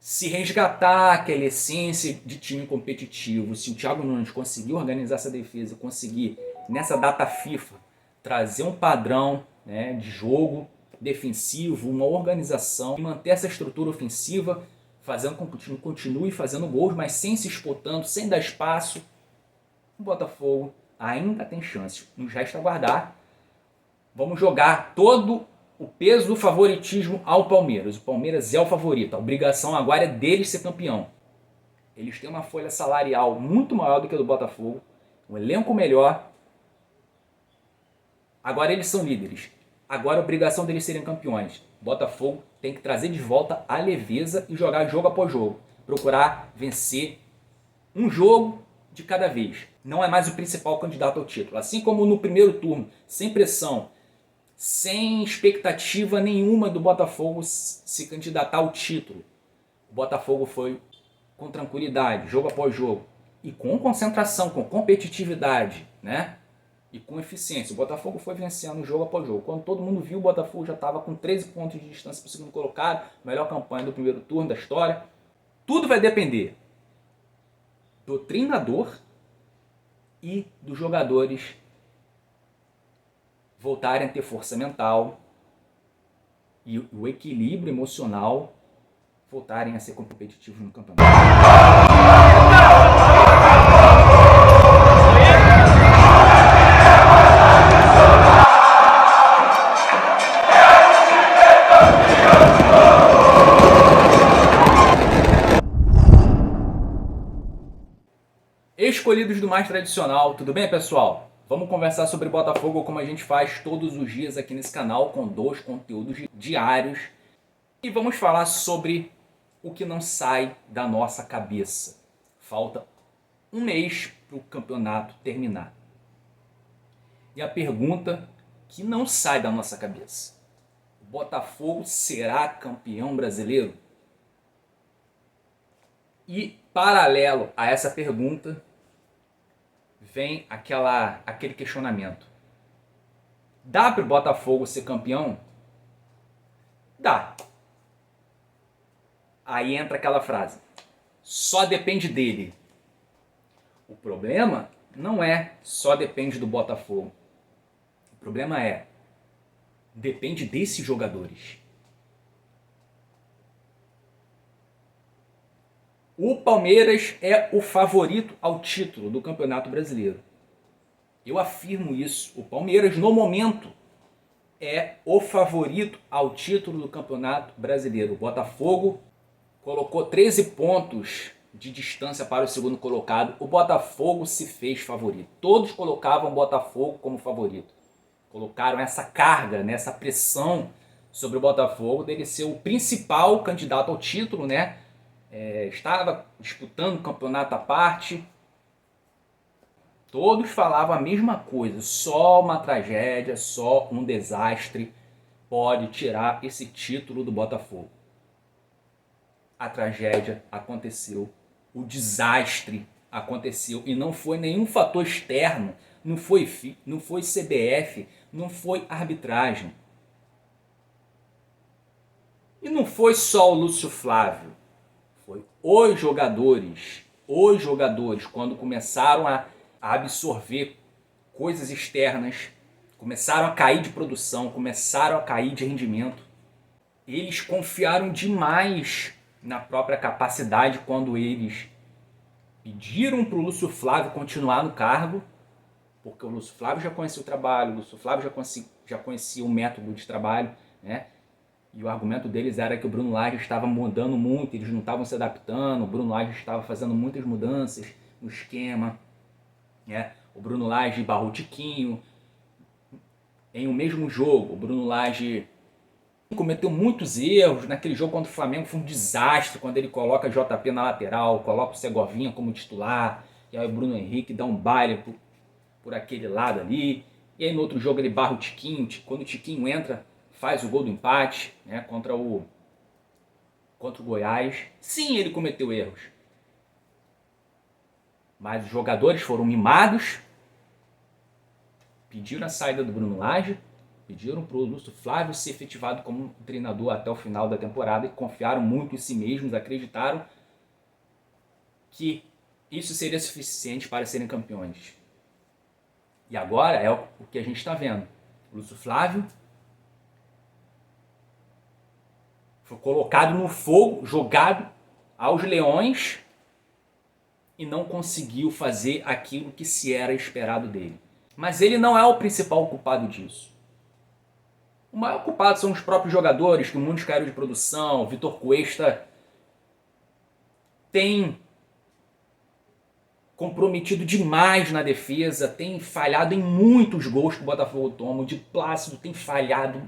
Se resgatar aquela essência de time competitivo, se o Thiago Nunes conseguir organizar essa defesa, conseguir nessa data FIFA trazer um padrão, né, de jogo defensivo, uma organização, e manter essa estrutura ofensiva, fazendo com que o time continue fazendo gols, mas sem se exportando, sem dar espaço, o Botafogo ainda tem chance. Nos resta aguardar. Vamos jogar todo o peso do favoritismo ao Palmeiras. O Palmeiras é o favorito. A obrigação agora é deles ser campeão. Eles têm uma folha salarial muito maior do que a do Botafogo, um elenco melhor. Agora eles são líderes. Agora a obrigação deles serem campeões. O Botafogo tem que trazer de volta a leveza e jogar jogo após jogo. Procurar vencer um jogo de cada vez. Não é mais o principal candidato ao título. Assim como no primeiro turno, sem pressão, sem expectativa nenhuma do Botafogo se candidatar ao título. O Botafogo foi com tranquilidade, jogo após jogo, e com concentração, com competitividade, né? E com eficiência. O Botafogo foi vencendo jogo após jogo. Quando todo mundo viu, o Botafogo já estava com 13 pontos de distância para o segundo colocado, melhor campanha do primeiro turno da história. Tudo vai depender do treinador e dos jogadores voltarem a ter força mental e o equilíbrio emocional voltarem a ser competitivos no campeonato. Escolhidos do mais tradicional, tudo bem, pessoal? Vamos conversar sobre Botafogo como a gente faz todos os dias aqui nesse canal, com 2 conteúdos diários. E vamos falar sobre o que não sai da nossa cabeça. Falta um mês para o campeonato terminar. E a pergunta que não sai da nossa cabeça: o Botafogo será campeão brasileiro? E paralelo a essa pergunta vem aquele questionamento: dá para o Botafogo ser campeão? Dá. Aí entra aquela frase: só depende dele. O problema não é só depende do Botafogo. O problema é depende desses jogadores. O Palmeiras é o favorito ao título do Campeonato Brasileiro. Eu afirmo isso. O Palmeiras, no momento, é o favorito ao título do Campeonato Brasileiro. O Botafogo colocou 13 pontos de distância para o segundo colocado. O Botafogo se fez favorito. Todos colocavam o Botafogo como favorito. Colocaram essa carga, né, essa pressão sobre o Botafogo dele ser o principal candidato ao título, né? Estava disputando o campeonato à parte. Todos falavam a mesma coisa: só uma tragédia, só um desastre pode tirar esse título do Botafogo. A tragédia aconteceu, o desastre aconteceu, e não foi nenhum fator externo, não foi CBF, não foi arbitragem. E não foi só o Lúcio Flávio. Foi os jogadores, quando começaram a absorver coisas externas, começaram a cair de produção, começaram a cair de rendimento. Eles confiaram demais na própria capacidade quando eles pediram para o Lúcio Flávio continuar no cargo, porque o Lúcio Flávio já conhecia o trabalho, o Lúcio Flávio já conhecia o método de trabalho, né? E o argumento deles era que o Bruno Lage estava mudando muito, eles não estavam se adaptando, o Bruno Lage estava fazendo muitas mudanças no esquema, né? O Bruno Lage barrou o Tiquinho em um mesmo jogo. O Bruno Lage cometeu muitos erros naquele jogo contra o Flamengo, foi um desastre quando ele coloca JP na lateral, coloca o Segovinha como titular, e aí o Bruno Henrique dá um baile por aquele lado ali, e aí no outro jogo ele barra o Tiquinho, quando o Tiquinho entra, faz o gol do empate, né, contra o Goiás. Sim, ele cometeu erros, mas os jogadores foram mimados, pediram a saída do Bruno Lage, Pediram para o Lúcio Flávio ser efetivado como treinador até o final da temporada e confiaram muito em si mesmos, acreditaram que isso seria suficiente para serem campeões. E agora é o que a gente está vendo. O Lúcio Flávio foi colocado no fogo, jogado aos leões e não conseguiu fazer aquilo que se era esperado dele. Mas ele não é o principal culpado disso. O maior culpado são os próprios jogadores, que muitos caíram de produção. O Vitor Cuesta tem comprometido demais na defesa, tem falhado em muitos gols que o Botafogo toma. O Di Plácido tem falhado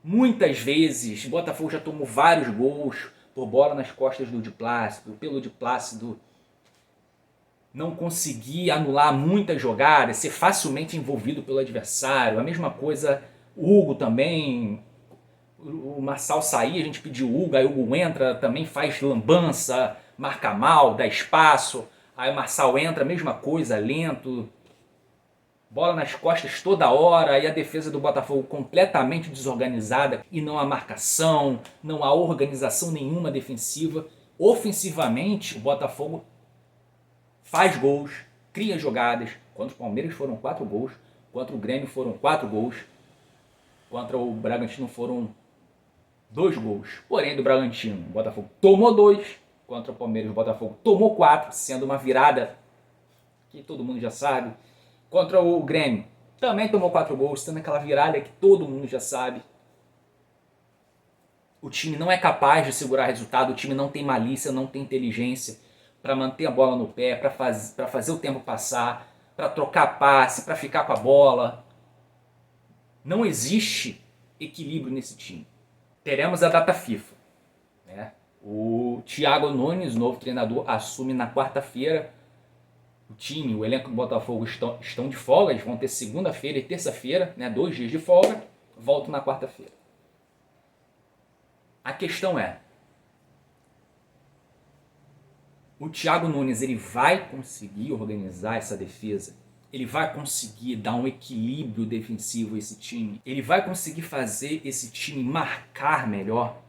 muitas vezes. O Botafogo já tomou vários gols por bola nas costas do Di Plácido, pelo Di Plácido não conseguir anular muitas jogadas, ser facilmente envolvido pelo adversário. A mesma coisa o Hugo também. O Marçal sair, a gente pediu o Hugo, aí o Hugo entra, também faz lambança, marca mal, dá espaço. Aí o Marçal entra, mesma coisa, lento. Bola nas costas toda hora, aí a defesa do Botafogo completamente desorganizada e não há marcação, não há organização nenhuma defensiva. Ofensivamente, o Botafogo faz gols, cria jogadas. Contra o Palmeiras foram 4 gols, contra o Grêmio foram 4 gols, contra o Bragantino foram 2 gols. Porém, do Bragantino, o Botafogo tomou 2, contra o Palmeiras o Botafogo tomou 4, sendo uma virada que todo mundo já sabe. Contra o Grêmio também tomou 4 gols, sendo aquela virada que todo mundo já sabe. O time não é capaz de segurar resultado, o time não tem malícia, não tem inteligência para manter a bola no pé, para fazer o tempo passar, para trocar passe, para ficar com a bola. Não existe equilíbrio nesse time. Teremos a data FIFA, né? O Thiago Nunes, novo treinador, assume na quarta-feira. O time, o elenco do Botafogo estão de folga, eles vão ter segunda-feira e terça-feira, né, 2 dias de folga, voltam na quarta-feira. A questão é, o Thiago Nunes ele vai conseguir organizar essa defesa? Ele vai conseguir dar um equilíbrio defensivo a esse time? Ele vai conseguir fazer esse time marcar melhor?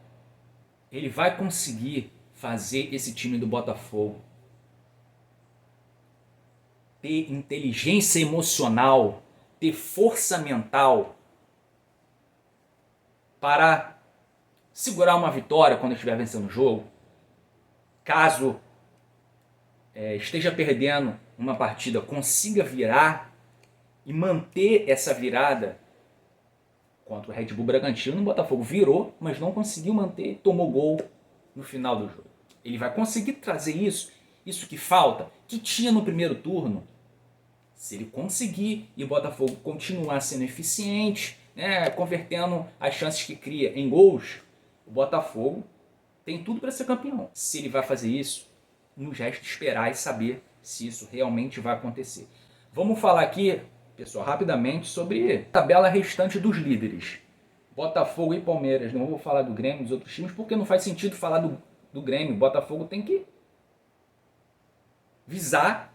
Ele vai conseguir fazer esse time do Botafogo ter inteligência emocional, ter força mental para segurar uma vitória quando estiver vencendo o jogo? Caso esteja perdendo uma partida, consiga virar e manter essa virada. Contra o Red Bull Bragantino, o Botafogo virou, mas não conseguiu manter, tomou gol no final do jogo. Ele vai conseguir trazer isso que falta, que tinha no primeiro turno. Se ele conseguir e o Botafogo continuar sendo eficiente, né, convertendo as chances que cria em gols, o Botafogo tem tudo para ser campeão. Se ele vai fazer isso, nos resta esperar e saber se isso realmente vai acontecer. Vamos falar aqui, pessoal, rapidamente sobre a tabela restante dos líderes. Botafogo e Palmeiras. Não vou falar do Grêmio e dos outros times, porque não faz sentido falar do Grêmio. O Botafogo tem que visar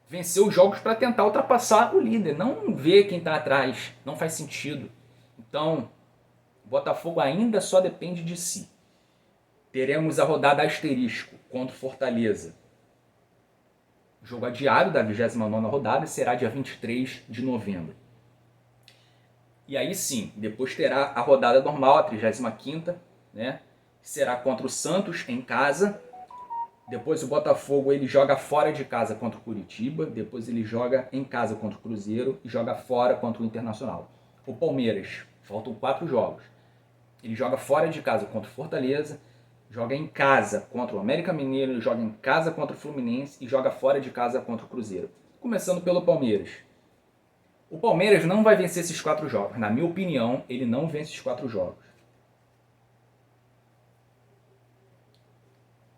vencer os jogos para tentar ultrapassar o líder. Não ver quem está atrás. Não faz sentido. Então, o Botafogo ainda só depende de si. Teremos a rodada asterisco contra o Fortaleza. O jogo adiado da 29ª rodada será dia 23 de novembro. E aí sim, depois terá a rodada normal, a 35ª, né? Que será contra o Santos em casa. Depois o Botafogo ele joga fora de casa contra o Curitiba. Depois ele joga em casa contra o Cruzeiro e joga fora contra o Internacional. O Palmeiras, faltam 4 jogos. Ele joga fora de casa contra o Fortaleza, joga em casa contra o América Mineiro, joga em casa contra o Fluminense e joga fora de casa contra o Cruzeiro. Começando pelo Palmeiras. O Palmeiras não vai vencer esses 4 jogos. Na minha opinião, ele não vence esses 4 jogos.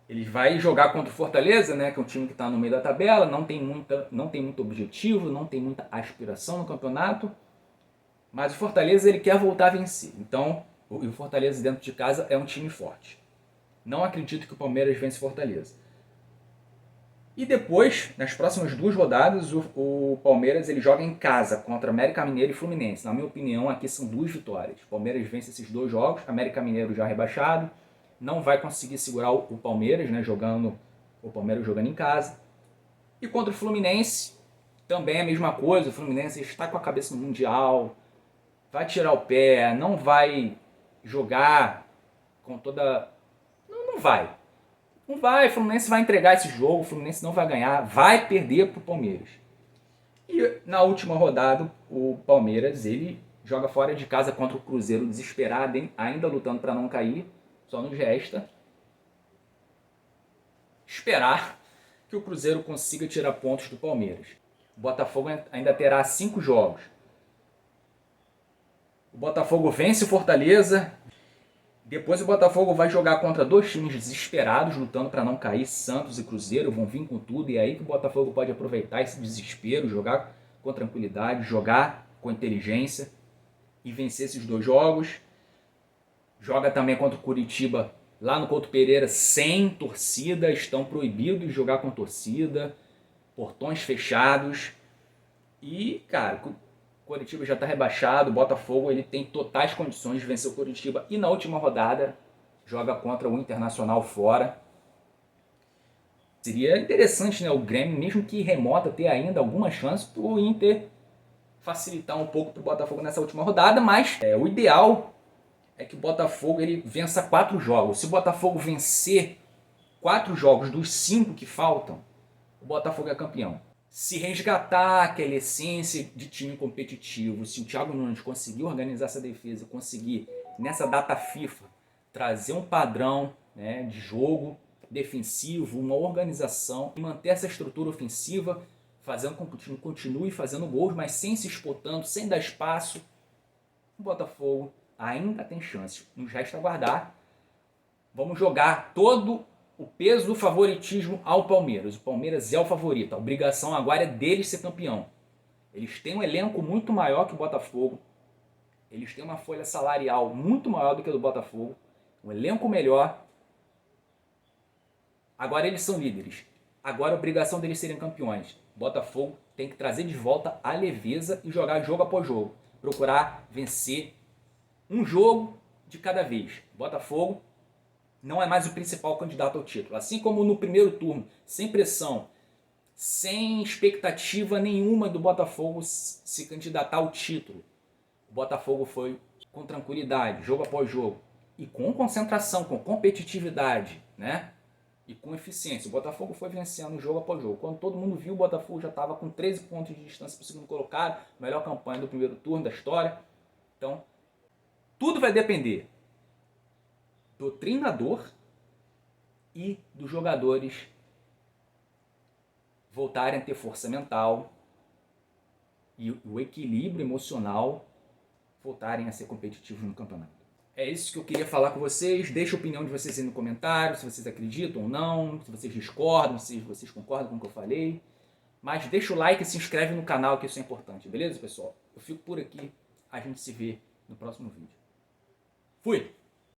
Ele vai jogar contra o Fortaleza, né, que é um time que está no meio da tabela, não tem muito objetivo, não tem muita aspiração no campeonato. Mas o Fortaleza ele quer voltar a vencer. Então, o Fortaleza dentro de casa é um time forte. Não acredito que o Palmeiras vence Fortaleza. E depois, nas próximas 2 rodadas, o Palmeiras ele joga em casa contra América Mineiro e Fluminense. Na minha opinião, aqui são 2 vitórias. O Palmeiras vence esses 2 jogos, América Mineiro já rebaixado, não vai conseguir segurar o Palmeiras, né, o Palmeiras jogando em casa. E contra o Fluminense, também a mesma coisa. O Fluminense está com a cabeça no Mundial, vai tirar o pé, não vai jogar com toda... Não vai. Não vai, o Fluminense vai entregar esse jogo, o Fluminense não vai ganhar, vai perder para o Palmeiras. E na última rodada, o Palmeiras ele joga fora de casa contra o Cruzeiro, desesperado, hein? Ainda lutando para não cair. Só nos resta esperar que o Cruzeiro consiga tirar pontos do Palmeiras. O Botafogo ainda terá 5 jogos. O Botafogo vence o Fortaleza. Depois o Botafogo vai jogar contra 2 times desesperados, lutando para não cair. Santos e Cruzeiro vão vir com tudo. E é aí que o Botafogo pode aproveitar esse desespero, jogar com tranquilidade, jogar com inteligência e vencer esses 2 jogos. Joga também contra o Curitiba lá no Couto Pereira sem torcida. Estão proibidos de jogar com torcida, portões fechados. E, cara, o Curitiba já está rebaixado. O Botafogo ele tem totais condições de vencer o Curitiba. E na última rodada joga contra o Internacional fora. Seria interessante, né, o Grêmio, mesmo que remota, ter ainda alguma chance para o Inter facilitar um pouco para o Botafogo nessa última rodada. Mas o ideal é que o Botafogo ele vença 4 jogos. Se o Botafogo vencer 4 jogos dos 5 que faltam, o Botafogo é campeão. Se resgatar aquela essência de time competitivo, se o Thiago Nunes conseguir organizar essa defesa, conseguir nessa data FIFA trazer um padrão, né, de jogo defensivo, uma organização, e manter essa estrutura ofensiva, fazendo com que o time continue fazendo gols, mas sem se exportando, sem dar espaço, o Botafogo ainda tem chance. Nos resta aguardar. Vamos jogar todo o peso do favoritismo ao Palmeiras. O Palmeiras é o favorito. A obrigação agora é deles ser campeão. Eles têm um elenco muito maior que o Botafogo. Eles têm uma folha salarial muito maior do que a do Botafogo. Um elenco melhor. Agora eles são líderes. Agora a obrigação deles serem campeões. O Botafogo tem que trazer de volta a leveza e jogar jogo após jogo. Procurar vencer um jogo de cada vez. O Botafogo não é mais o principal candidato ao título. Assim como no primeiro turno, sem pressão, sem expectativa nenhuma do Botafogo se candidatar ao título. O Botafogo foi com tranquilidade, jogo após jogo, e com concentração, com competitividade, né? E com eficiência. O Botafogo foi vencendo jogo após jogo. Quando todo mundo viu, o Botafogo já estava com 13 pontos de distância para o segundo colocado, melhor campanha do primeiro turno da história. Então, tudo vai depender do treinador e dos jogadores voltarem a ter força mental e o equilíbrio emocional voltarem a ser competitivos no campeonato. É isso que eu queria falar com vocês. Deixa a opinião de vocês aí no comentário, se vocês acreditam ou não, se vocês discordam, se vocês concordam com o que eu falei. Mas deixa o like e se inscreve no canal, que isso é importante, beleza, pessoal? Eu fico por aqui, a gente se vê no próximo vídeo. Fui!